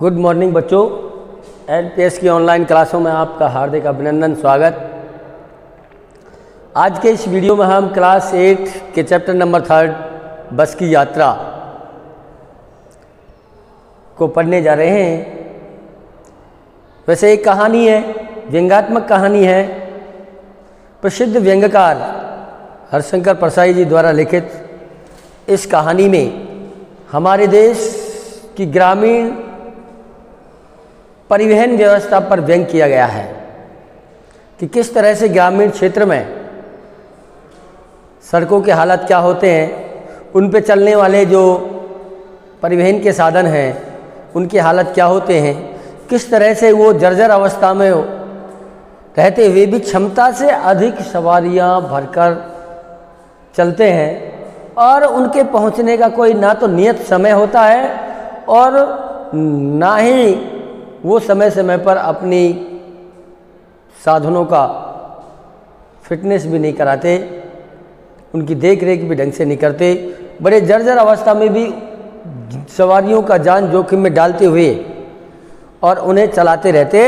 Good morning बच्चों, LPS की online क्लासों में आपका हार्दिक अभिनंदन, स्वागत। आज के इस वीडियो में हम क्लास 8 के चैप्टर नंबर 3 बस की यात्रा को पढ़ने जा रहे हैं। वैसे एक कहानी है, व्यंग्यात्मक कहानी है। प्रसिद्ध व्यंग्यकार हरिशंकर परसाई जी द्वारा लिखित इस कहानी में हमारे देश की ग्रामीण परिवहन व्यवस्था पर व्यंग किया गया है कि किस तरह से ग्रामीण क्षेत्र में सड़कों के हालत क्या होते हैं, उन पे चलने वाले जो परिवहन के साधन हैं उनकी हालत क्या होते हैं, किस तरह से वो जर्जर अवस्था में रहते हुए भी क्षमता से अधिक सवारियां भरकर चलते हैं और उनके पहुंचने का कोई ना तो नियत समय होता है और ना ही वो समय समय पर अपनी साधनों का फिटनेस भी नहीं कराते, उनकी देख रेख भी ढंग से नहीं करते। बड़े जर्जर अवस्था में भी सवारियों का जान जोखिम में डालते हुए और उन्हें चलाते रहते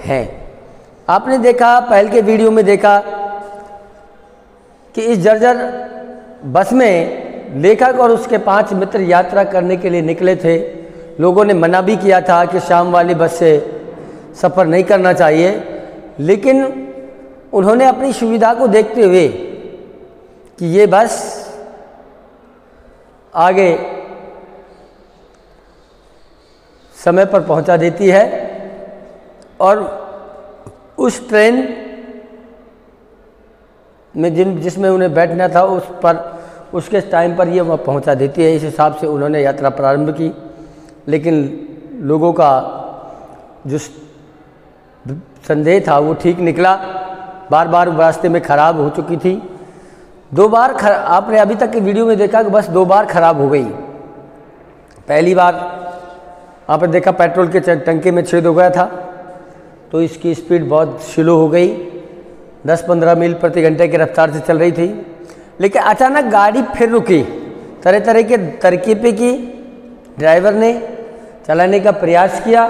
हैं। आपने देखा, पहले के वीडियो में देखा कि इस जर्जर बस में लेखक और उसके 5 मित्र यात्रा करने के लिए निकले थे। लोगों ने मना भी किया था कि शाम वाली बस से सफ़र नहीं करना चाहिए, लेकिन उन्होंने अपनी सुविधा को देखते हुए कि ये बस आगे समय पर पहुंचा देती है और उस ट्रेन में जिसमें उन्हें बैठना था उसके टाइम पर ये वह पहुंचा देती है। इस हिसाब से उन्होंने यात्रा प्रारंभ की, लेकिन लोगों का जो संदेह था वो ठीक निकला। बार बार रास्ते में ख़राब हो चुकी थी। 2 बार आपने अभी तक के वीडियो में देखा कि बस 2 बार ख़राब हो गई। पहली बार आपने देखा पेट्रोल के टंकी में छेद हो गया था, तो इसकी स्पीड बहुत स्लो हो गई, 10-15 मील प्रति घंटे की रफ्तार से चल रही थी। लेकिन अचानक गाड़ी फिर रुकी, तरह तरह के तरकीबें की, ड्राइवर ने चलाने का प्रयास किया,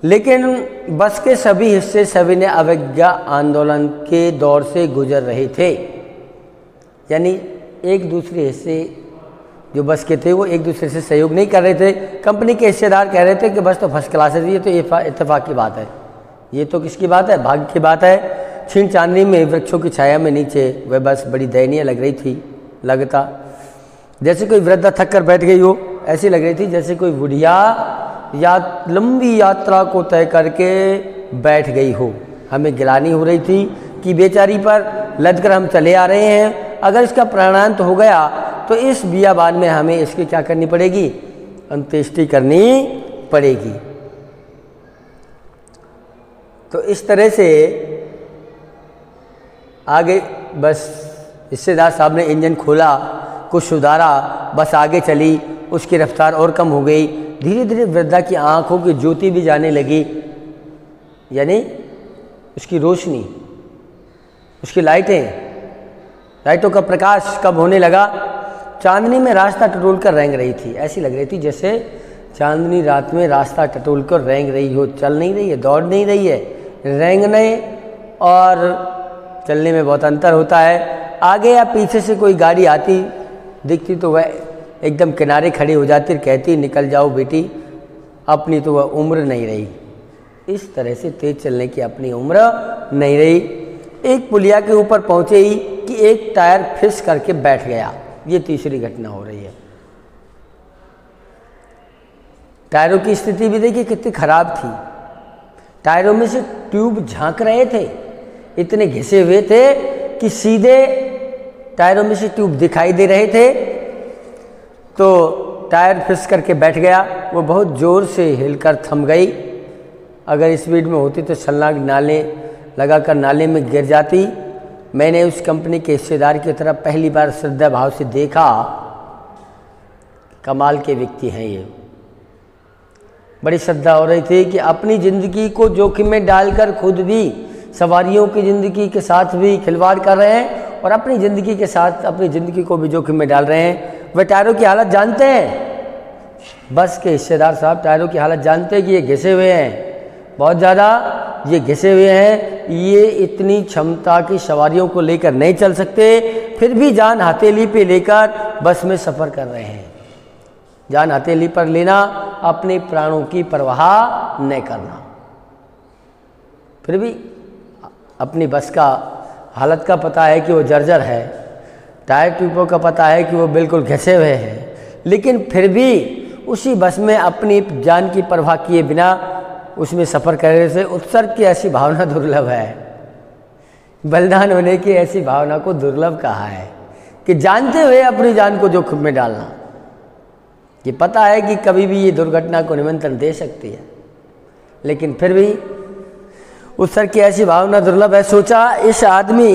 लेकिन बस के सभी हिस्से सभी ने अवज्ञा आंदोलन के दौर से गुजर रहे थे। यानी एक दूसरे हिस्से जो बस के थे वो एक दूसरे से सहयोग नहीं कर रहे थे। कंपनी के हिस्सेदार कह रहे थे कि बस तो फर्स्ट क्लास है, ये तो इत्तेफाक की बात है, ये तो किसकी बात है, भाग्य की बात है। छीन चांदनी में वृक्षों की छाया में नीचे वह बस बड़ी दयनीय लग रही थी। लगता जैसे कोई वृद्धा थक कर बैठ गई हो, ऐसी लग रही थी जैसे कोई बुढ़िया लंबी यात्रा को तय करके बैठ गई हो। हमें गिलानी हो रही थी कि बेचारी पर लदकर हम चले आ रहे हैं, अगर इसका प्राणांत हो गया तो इस बियाबान में हमें इसकी क्या करनी पड़ेगी, अंत्येष्टि करनी पड़ेगी। तो इस तरह से आगे बस हिस्सेदार साहब ने इंजन खोला, कुछ सुधारा, बस आगे चली, उसकी रफ्तार और कम हो गई। धीरे धीरे वृद्धा की आंखों की ज्योति भी जाने लगी, यानी उसकी रोशनी, उसकी लाइटों का प्रकाश कब होने लगा। चांदनी में रास्ता टटोल कर रेंग रही थी। ऐसी लग रही थी जैसे चांदनी रात में रास्ता टटोल कर रेंग रही हो, चल नहीं रही है, दौड़ नहीं रही है। रेंगने और चलने में बहुत अंतर होता है। आगे या पीछे से कोई गाड़ी आती दिखती तो वह एकदम किनारे खड़ी हो जाती, कहती निकल जाओ बेटी, अपनी तो वह उम्र नहीं रही। इस तरह से तेज चलने की अपनी उम्र नहीं रही। एक पुलिया के ऊपर पहुंचे ही कि एक टायर फिस करके बैठ गया। ये तीसरी घटना हो रही है। टायरों की स्थिति भी देखिए कितनी खराब थी। टायरों में से ट्यूब झांक रहे थे, इतने घिसे हुए थे कि सीधे टायरों में से ट्यूब दिखाई दे रहे थे। तो टायर फिस करके बैठ गया। वो बहुत ज़ोर से हिलकर थम गई। अगर स्पीड में होती तो छलांग नाले लगाकर नाले में गिर जाती। मैंने उस कंपनी के हिस्सेदार की तरफ पहली बार श्रद्धा भाव से देखा। कमाल के व्यक्ति हैं ये। बड़ी श्रद्धा हो रही थी कि अपनी ज़िंदगी को जोखिम में डालकर खुद भी सवारियों की ज़िंदगी के साथ भी खिलवाड़ कर रहे हैं और अपनी ज़िंदगी के साथ अपनी ज़िंदगी को भी जोखिम में डाल रहे हैं। वे टायरों की हालत जानते हैं, बस के हिस्सेदार साहब टायरों की हालत जानते हैं कि ये घिसे हुए हैं, बहुत ज़्यादा ये घिसे हुए हैं, ये इतनी क्षमता की सवारियों को लेकर नहीं चल सकते, फिर भी जान हथेली पे लेकर बस में सफ़र कर रहे हैं। जान हथेली पर लेना, अपने प्राणों की परवाह न करना, फिर भी अपनी बस का हालत का पता है कि वो जर्जर है, टायर ट्यूबों का पता है कि वो बिल्कुल घिसे हुए हैं, लेकिन फिर भी उसी बस में अपनी जान की परवाह किए बिना उसमें सफ़र करने से उत्सर्ग की ऐसी भावना दुर्लभ है। बलिदान होने की ऐसी भावना को दुर्लभ कहा है कि जानते हुए अपनी जान को जोखिम में डालना। ये पता है कि कभी भी ये दुर्घटना को निमंत्रण दे सकती है, लेकिन फिर भी उत्सर्ग की ऐसी भावना दुर्लभ है। सोचा इस आदमी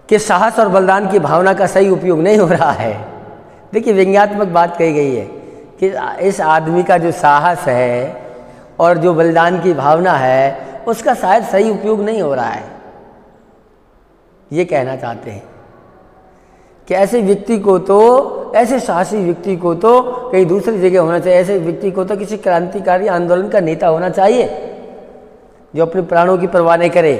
के साहस और बलिदान की भावना का सही उपयोग नहीं हो रहा है। देखिए, व्यंग्यात्मक बात कही गई है कि इस आदमी का जो साहस है और जो बलिदान की भावना है उसका शायद सही उपयोग नहीं हो रहा है। ये कहना चाहते हैं कि ऐसे व्यक्ति को तो, ऐसे साहसी व्यक्ति को तो कहीं दूसरी जगह होना चाहिए। ऐसे व्यक्ति को तो किसी क्रांतिकारी आंदोलन का नेता होना चाहिए जो अपने प्राणों की परवाह नहीं करे।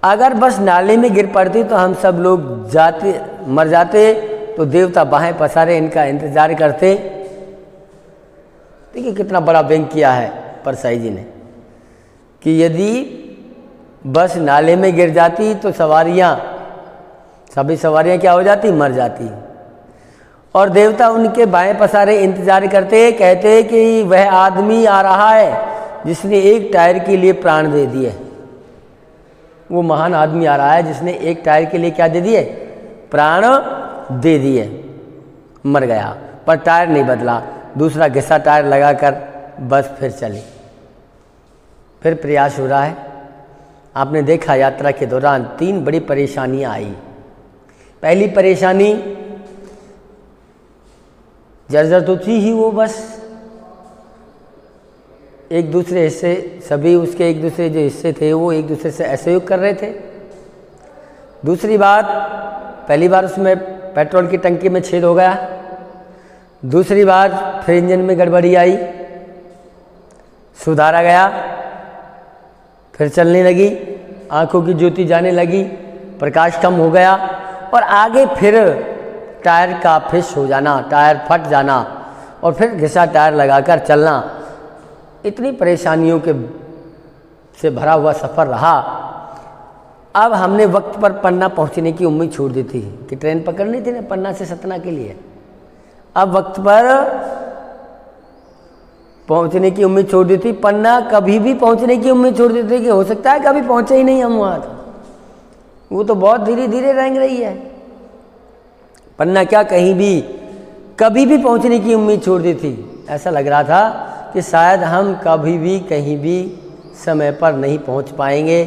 अगर बस नाले में गिर पड़ती तो हम सब लोग मर जाते, तो देवता बाहें पसारे इनका इंतजार करते। देखिए कितना बड़ा व्यंग किया है परसाई जी ने कि यदि बस नाले में गिर जाती तो सभी सवारियां क्या हो जाती, मर जाती, और देवता उनके बाएं पसारे इंतजार करते, कहते कि वह आदमी आ रहा है जिसने एक टायर के लिए प्राण दे दिए। वो महान आदमी आ रहा है जिसने एक टायर के लिए क्या दे दिए, प्राण दे दिए। मर गया पर टायर नहीं बदला, दूसरा घिसा टायर लगाकर बस फिर चली। फिर प्रयास हो रहा है। आपने देखा यात्रा के दौरान 3 बड़ी परेशानियां आई। पहली परेशानी, जर्जर तो थी ही वो बस, एक दूसरे हिस्से सभी उसके एक दूसरे जो हिस्से थे वो एक दूसरे से असहयोग कर रहे थे। दूसरी बात, पहली बार उसमें पेट्रोल की टंकी में छेद हो गया। दूसरी बार फिर इंजन में गड़बड़ी आई, सुधारा गया, फिर चलने लगी, आंखों की ज्योति जाने लगी, प्रकाश कम हो गया, और आगे फिर टायर का फिश हो जाना, टायर फट जाना, और फिर घिसा टायर लगाकर चलना। इतनी परेशानियों के से भरा हुआ सफ़र रहा। अब हमने वक्त पर पन्ना पहुंचने की उम्मीद छोड़ दी थी कि ट्रेन पकड़नी थी ना पन्ना से सतना के लिए। अब वक्त पर पहुंचने की उम्मीद छोड़ दी थी, पन्ना कभी भी पहुंचने की उम्मीद छोड़ दी थी कि हो सकता है कभी पहुंचे ही नहीं हम वहाँ। वो तो बहुत धीरे धीरे रेंग रही है। पन्ना क्या कहीं भी कभी भी पहुंचने की उम्मीद छोड़ दी थी। ऐसा लग रहा था कि शायद हम कभी भी कहीं भी समय पर नहीं पहुंच पाएंगे,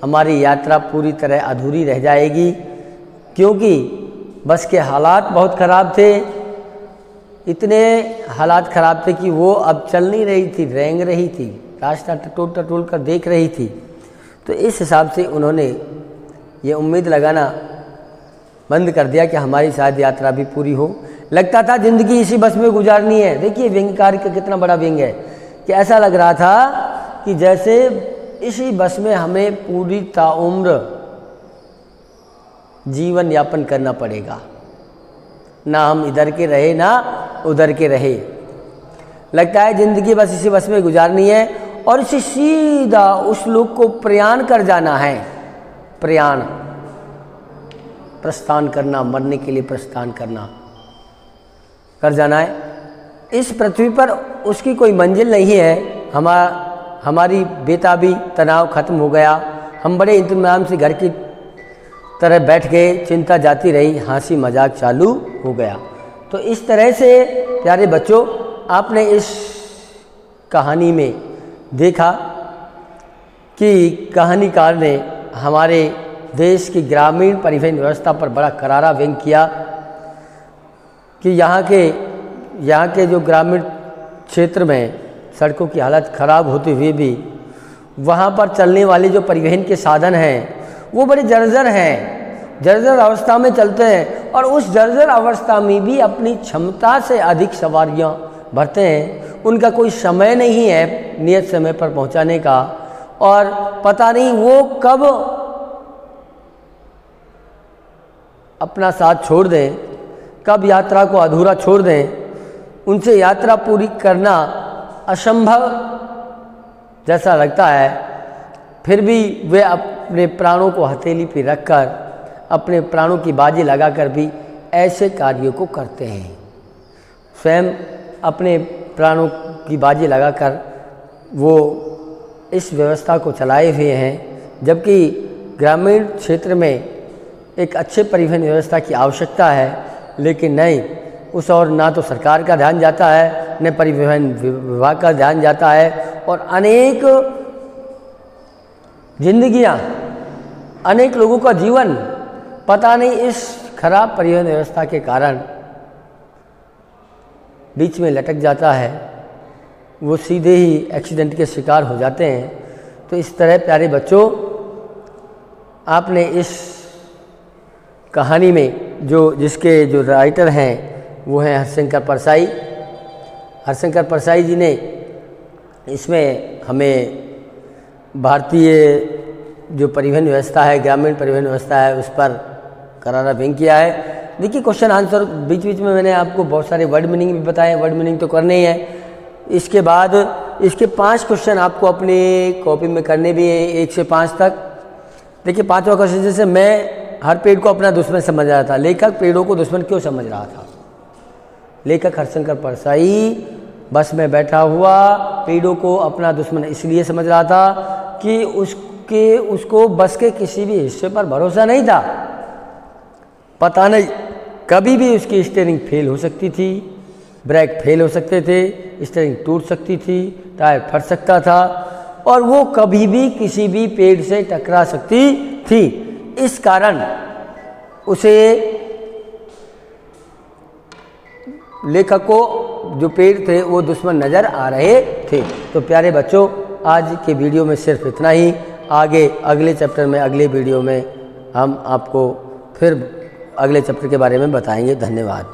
हमारी यात्रा पूरी तरह अधूरी रह जाएगी, क्योंकि बस के हालात बहुत ख़राब थे। इतने हालात ख़राब थे कि वो अब चल नहीं रही थी, रेंग रही थी, रास्ता टटोल टटोल कर देख रही थी। तो इस हिसाब से उन्होंने ये उम्मीद लगाना बंद कर दिया कि हमारी शायद यात्रा भी पूरी हो। लगता था ज़िंदगी इसी बस में गुजारनी है। देखिए व्यंग्यकार का कितना बड़ा व्यंग्य है कि ऐसा लग रहा था कि जैसे इसी बस में हमें पूरी ताउम्र जीवन यापन करना पड़ेगा, ना हम इधर के रहे ना उधर के रहे। लगता है ज़िंदगी बस इसी बस में गुजारनी है और इसे सीधा उस लोक को प्रयाण कर जाना है। प्रयाण, प्रस्थान करना, मरने के लिए प्रस्थान करना कर जाना है। इस पृथ्वी पर उसकी कोई मंजिल नहीं है। हमारी बेताबी, तनाव खत्म हो गया। हम बड़े इत्मीनान से घर की तरह बैठ गए, चिंता जाती रही, हंसी मजाक चालू हो गया। तो इस तरह से प्यारे बच्चों, आपने इस कहानी में देखा कि कहानीकार ने हमारे देश की ग्रामीण परिवहन व्यवस्था पर बड़ा करारा व्यंग किया कि यहाँ के जो ग्रामीण क्षेत्र में सड़कों की हालत ख़राब होते हुए भी वहाँ पर चलने वाले जो परिवहन के साधन हैं वो बड़े जर्जर हैं, जर्जर अवस्था में चलते हैं। और उस जर्जर अवस्था में भी अपनी क्षमता से अधिक सवारियां भरते हैं। उनका कोई समय नहीं है नियत समय पर पहुंचाने का, और पता नहीं वो कब अपना साथ छोड़ दें, कब यात्रा को अधूरा छोड़ दें। उनसे यात्रा पूरी करना असंभव जैसा लगता है, फिर भी वे अपने प्राणों को हथेली पर रखकर, अपने प्राणों की बाजी लगाकर भी ऐसे कार्यों को करते हैं। स्वयं अपने प्राणों की बाजी लगाकर वो इस व्यवस्था को चलाए हुए हैं, जबकि ग्रामीण क्षेत्र में एक अच्छे परिवहन व्यवस्था की आवश्यकता है, लेकिन नहीं, उस और ना तो सरकार का ध्यान जाता है, न परिवहन विभाग का ध्यान जाता है, और अनेक जिंदगियां, अनेक लोगों का जीवन पता नहीं इस खराब परिवहन व्यवस्था के कारण बीच में लटक जाता है। वो सीधे ही एक्सीडेंट के शिकार हो जाते हैं। तो इस तरह प्यारे बच्चों, आपने इस कहानी में जिसके जो राइटर हैं वो हैं हरिशंकर परसाई। हरिशंकर परसाई जी ने इसमें हमें भारतीय जो परिवहन व्यवस्था है, ग्रामीण परिवहन व्यवस्था है, उस पर करारा व्यंग किया है। देखिए, क्वेश्चन आंसर बीच बीच में मैंने आपको बहुत सारे वर्ड मीनिंग भी बताए, वर्ड मीनिंग तो करने ही है। इसके बाद इसके 5 क्वेश्चन आपको अपनी कॉपी में करने भी है, 1 से 5 तक। देखिए, 5वां क्वेश्चन, जैसे मैं हर पेड़ को अपना दुश्मन समझ रहा था, लेखक पेड़ों को दुश्मन क्यों समझ रहा था? लेखक हरिशंकर परसाई बस में बैठा हुआ पेड़ों को अपना दुश्मन इसलिए समझ रहा था कि उसको बस के किसी भी हिस्से पर भरोसा नहीं था। पता नहीं कभी भी उसकी स्टीयरिंग फेल हो सकती थी, ब्रेक फेल हो सकते थे, स्टीयरिंग टूट सकती थी, टायर फट सकता था, और वो कभी भी किसी भी पेड़ से टकरा सकती थी। इस कारण उसे, लेखक को जो पेड़ थे वो दुश्मन नज़र आ रहे थे। तो प्यारे बच्चों, आज के वीडियो में सिर्फ इतना ही। आगे अगले चैप्टर में, अगले वीडियो में हम आपको फिर अगले चैप्टर के बारे में बताएंगे। धन्यवाद।